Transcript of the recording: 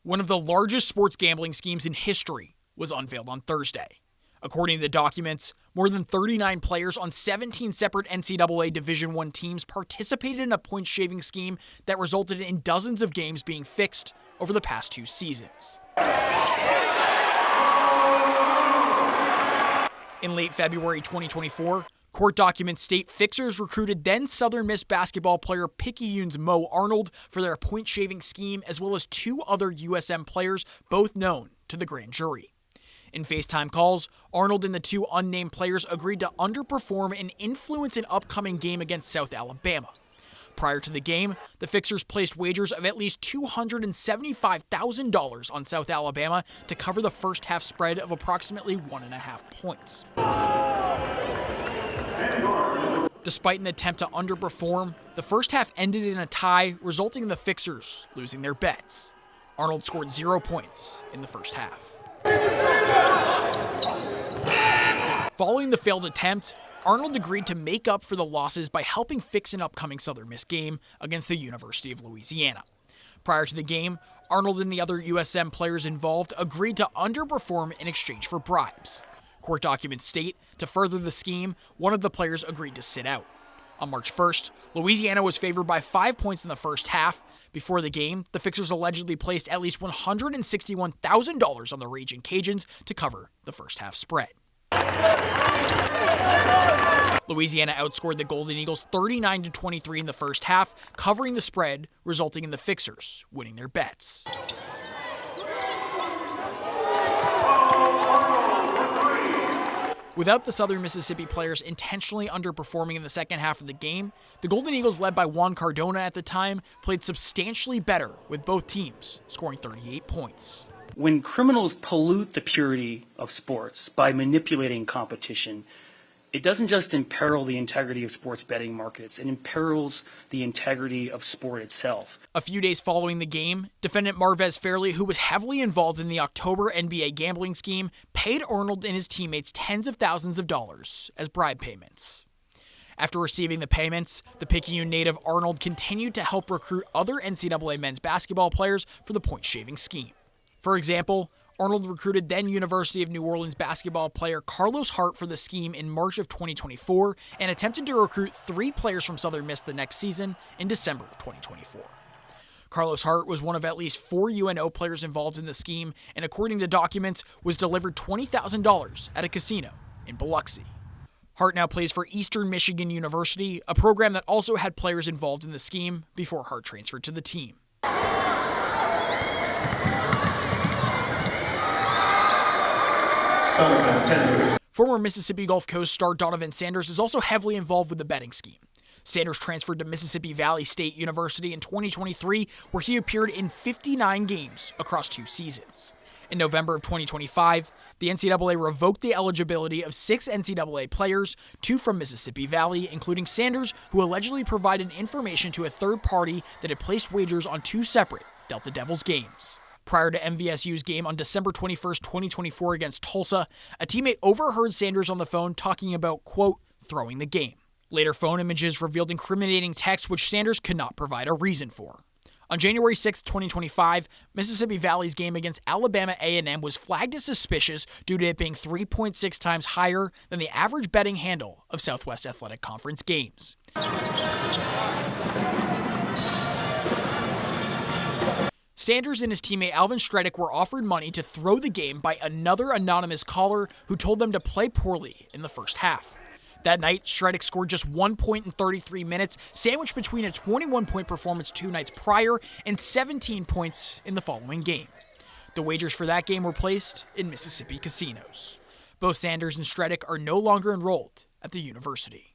One of the largest sports gambling schemes in history was unveiled on Thursday. According to the documents, more than 39 players on 17 separate NCAA Division I teams participated in a point-shaving scheme that resulted in dozens of games being fixed over the past 2 seasons. In late February 2024, court documents state fixers recruited then Southern Miss basketball player Picayune's Mo Arnold for their point-shaving scheme, as well as 2 other USM players, both known to the grand jury. In FaceTime calls, Arnold and the 2 unnamed players agreed to underperform and influence an upcoming game against South Alabama. Prior to the game, the fixers placed wagers of at least $275,000 on South Alabama to cover the first half spread of approximately 1.5 points. Despite an attempt to underperform, the first half ended in a tie, resulting in the fixers losing their bets. Arnold scored 0 points in the first half. Following the failed attempt, Arnold agreed to make up for the losses by helping fix an upcoming Southern Miss game against the University of Louisiana. Prior to the game, Arnold and the other USM players involved agreed to underperform in exchange for bribes. Court documents state, to further the scheme, one of the players agreed to sit out. On March 1st, Louisiana was favored by 5 points in the first half. Before the game, the fixers allegedly placed at least $161,000 on the Ragin' Cajuns to cover the first half spread. Louisiana outscored the Golden Eagles 39-23 in the first half, covering the spread, resulting in the fixers winning their bets. Without the Southern Mississippi players intentionally underperforming in the second half of the game, the Golden Eagles, led by Juan Cardona at the time, played substantially better, with both teams scoring 38 points. When criminals pollute the purity of sports by manipulating competition, it doesn't just imperil the integrity of sports betting markets, it imperils the integrity of sport itself. A few days following the game, defendant Marvez Fairley, who was heavily involved in the October NBA gambling scheme, paid Arnold and his teammates tens of thousands of dollars as bribe payments. After receiving the payments, the Picayune native Arnold continued to help recruit other NCAA men's basketball players for the point-shaving scheme. For example, Arnold recruited then University of New Orleans basketball player Carlos Hart for the scheme in March of 2024 and attempted to recruit 3 players from Southern Miss the next season in December of 2024. Carlos Hart was one of at least 4 UNO players involved in the scheme and, according to documents, was delivered $20,000 at a casino in Biloxi. Hart now plays for Eastern Michigan University, a program that also had players involved in the scheme before Hart transferred to the team. Former Mississippi Gulf Coast star Donovan Sanders is also heavily involved with the betting scheme. Sanders transferred to Mississippi Valley State University in 2023, where he appeared in 59 games across 2 seasons. In November of 2025, the NCAA revoked the eligibility of 6 NCAA players, 2 from Mississippi Valley, including Sanders, who allegedly provided information to a third party that had placed wagers on 2 separate Delta Devils games. Prior to MVSU's game on December 21st, 2024 against Tulsa, a teammate overheard Sanders on the phone talking about, quote, throwing the game. Later phone images revealed incriminating texts which Sanders could not provide a reason for. On January 6, 2025, Mississippi Valley's game against Alabama A&M was flagged as suspicious due to it being 3.6 times higher than the average betting handle of Southwest Athletic Conference games. Sanders and his teammate Alvin Stredick were offered money to throw the game by another anonymous caller who told them to play poorly in the first half. That night, Stredick scored just 1 point in 33 minutes, sandwiched between a 21-point performance 2 nights prior and 17 points in the following game. The wagers for that game were placed in Mississippi casinos. Both Sanders and Stredick are no longer enrolled at the university.